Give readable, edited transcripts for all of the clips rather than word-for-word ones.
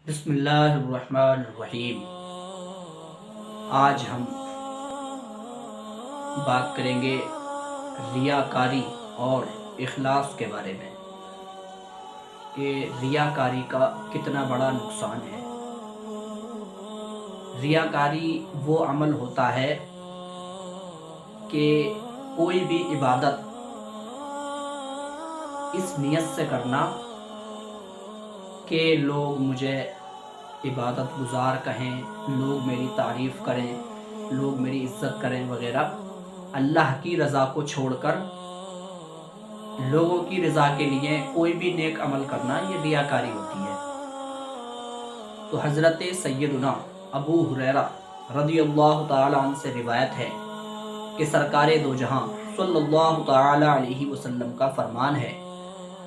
بسم اللہ الرحمن الرحیم۔ آج ہم بات کریں گے ریاکاری اور اخلاص کے بارے میں کہ ریاکاری کا کتنا بڑا نقصان ہے۔ ریاکاری وہ عمل ہوتا ہے کہ کوئی بھی عبادت اس نیت سے کرنا کہ لوگ مجھے عبادت گزار کہیں، لوگ میری تعریف کریں، لوگ میری عزت کریں وغیرہ، اللہ کی رضا کو چھوڑ کر لوگوں کی رضا کے لیے کوئی بھی نیک عمل کرنا، یہ ریاکاری ہوتی ہے۔ تو حضرت سیدنا ابو ہریرہ رضی اللہ تعالی عنہ سے روایت ہے کہ سرکار دو جہاں صلی اللہ تعالی علیہ وسلم کا فرمان ہے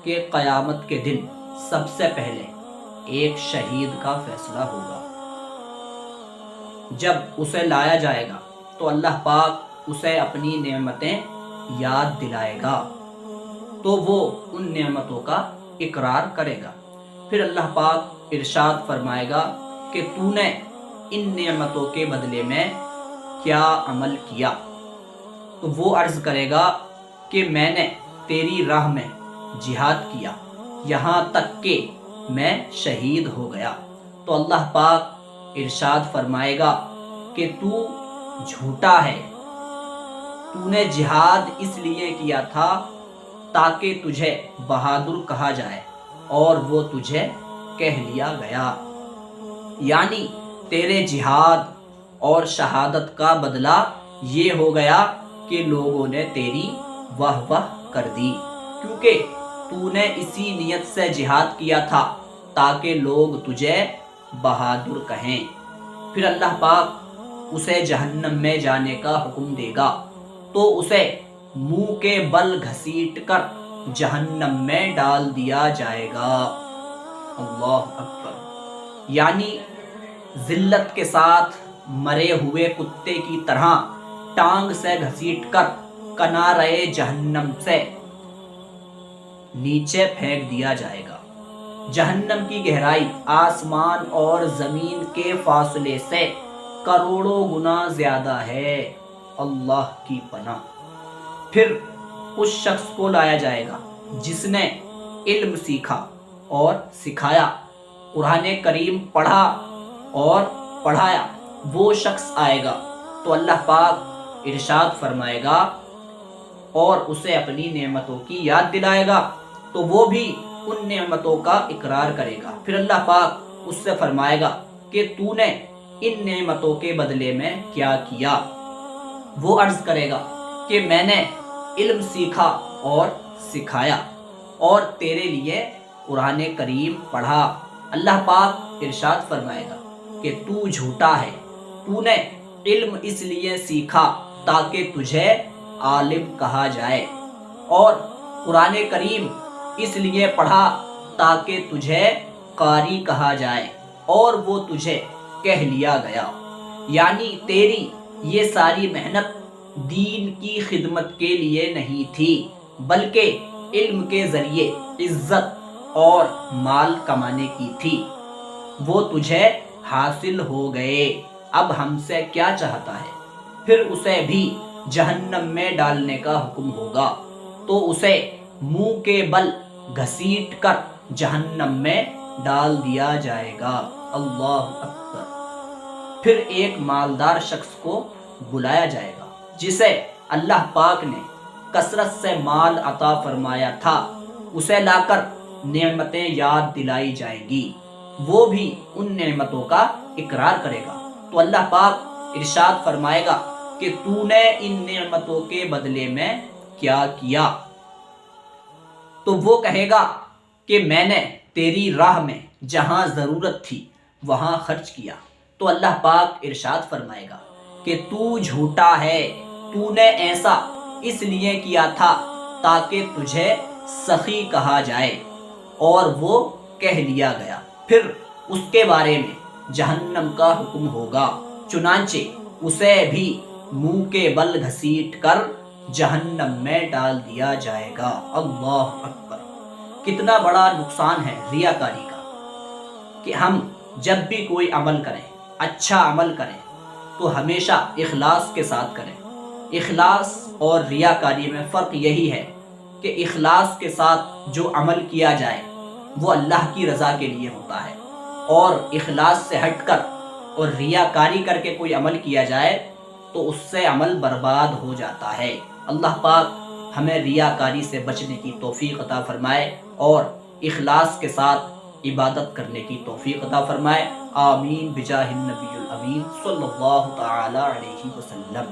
کہ قیامت کے دن سب سے پہلے ایک شہید کا فیصلہ ہوگا۔ جب اسے لایا جائے گا تو اللہ پاک اسے اپنی نعمتیں یاد دلائے گا تو وہ ان نعمتوں کا اقرار کرے گا۔ پھر اللہ پاک ارشاد فرمائے گا کہ تو نے ان نعمتوں کے بدلے میں کیا عمل کیا؟ تو وہ عرض کرے گا کہ میں نے تیری راہ میں جہاد کیا یہاں تک کہ میں شہید ہو گیا۔ تو اللہ پاک ارشاد فرمائے گا کہ تو جھوٹا ہے، تو نے جہاد اس لیے کیا تھا تاکہ تجھے بہادر کہا جائے اور وہ تجھے کہہ لیا گیا۔ یعنی تیرے جہاد اور شہادت کا بدلہ یہ ہو گیا کہ لوگوں نے تیری واہ واہ کر دی، کیونکہ تو نے اسی نیت سے جہاد کیا تھا تاکہ لوگ تجھے بہادر کہیں۔ پھر اللہ پاک اسے جہنم میں جانے کا حکم دے گا تو اسے منہ کے بل گھسیٹ کر جہنم میں ڈال دیا جائے گا۔ اللہ اکبر۔ یعنی ذلت کے ساتھ مرے ہوئے کتے کی طرح ٹانگ سے گھسیٹ کر کنارے جہنم سے نیچے پھینک دیا جائے گا۔ جہنم کی گہرائی آسمان اور زمین کے فاصلے سے کروڑوں گنا زیادہ ہے۔ اللہ کی پناہ۔ پھر اس شخص کو لایا جائے گا جس نے علم سیکھا اور سکھایا، قرآن کریم پڑھا اور پڑھایا، وہ شخص آئے گا تو اللہ پاک ارشاد فرمائے گا اور اسے اپنی نعمتوں کی یاد دلائے گا تو وہ بھی ان نعمتوں کا اقرار کرے گا۔ پھر اللہ پاک اس سے فرمائے گا کہ تو نے ان نعمتوں کے بدلے میں کیا کیا؟ وہ عرض کرے گا کہ میں نے علم سیکھا اور سکھایا اور تیرے لیے قرآن کریم پڑھا۔ اللہ پاک ارشاد فرمائے گا کہ تو جھوٹا ہے، تو نے علم اس لیے سیکھا تاکہ تجھے عالم کہا جائے اور قرآن کریم اس لیے پڑھا تاکہ تجھے قاری کہا جائے اور وہ تجھے کہہ لیا گیا۔ یعنی تیری یہ ساری محنت دین کی خدمت کے لیے نہیں تھی بلکہ علم کے ذریعے عزت اور مال کمانے کی تھی، وہ تجھے حاصل ہو گئے، اب ہم سے کیا چاہتا ہے؟ پھر اسے بھی جہنم میں ڈالنے کا حکم ہوگا تو اسے منہ کے بل گھسیٹ کر جہنم میں ڈال دیا جائے گا۔ اللہ اکبر۔ پھر ایک مالدار شخص کو بلایا جائے گا جسے اللہ پاک نے کثرت سے مال عطا فرمایا تھا، اسے لا کر نعمتیں یاد دلائی جائیں گی، وہ بھی ان نعمتوں کا اقرار کرے گا تو اللہ پاک ارشاد فرمائے گا کہ تو نے ان نعمتوں کے بدلے میں کیا کیا؟ تو وہ کہے گا کہ میں نے تیری راہ میں جہاں ضرورت تھی وہاں خرچ کیا۔ تو اللہ پاک ارشاد فرمائے گا کہ تو جھوٹا ہے، تو نے ایسا اس لیے کیا تھا تاکہ تجھے سخی کہا جائے اور وہ کہہ لیا گیا۔ پھر اس کے بارے میں جہنم کا حکم ہوگا، چنانچہ اسے بھی منہ کے بل گھسیٹ کر جہنم میں ڈال دیا جائے گا۔ اللہ اکبر۔ کتنا بڑا نقصان ہے ریاکاری کا کہ ہم جب بھی کوئی عمل کریں، اچھا عمل کریں تو ہمیشہ اخلاص کے ساتھ کریں۔ اخلاص اور ریاکاری میں فرق یہی ہے کہ اخلاص کے ساتھ جو عمل کیا جائے وہ اللہ کی رضا کے لیے ہوتا ہے، اور اخلاص سے ہٹ کر اور ریاکاری کر کے کوئی عمل کیا جائے تو اس سے عمل برباد ہو جاتا ہے۔ اللہ پاک ہمیں ریاکاری سے بچنے کی توفیق عطا فرمائے اور اخلاص کے ساتھ عبادت کرنے کی توفیق عطا فرمائے۔ آمین بجاہ النبی الامین صلی اللہ تعالی علیہ وسلم۔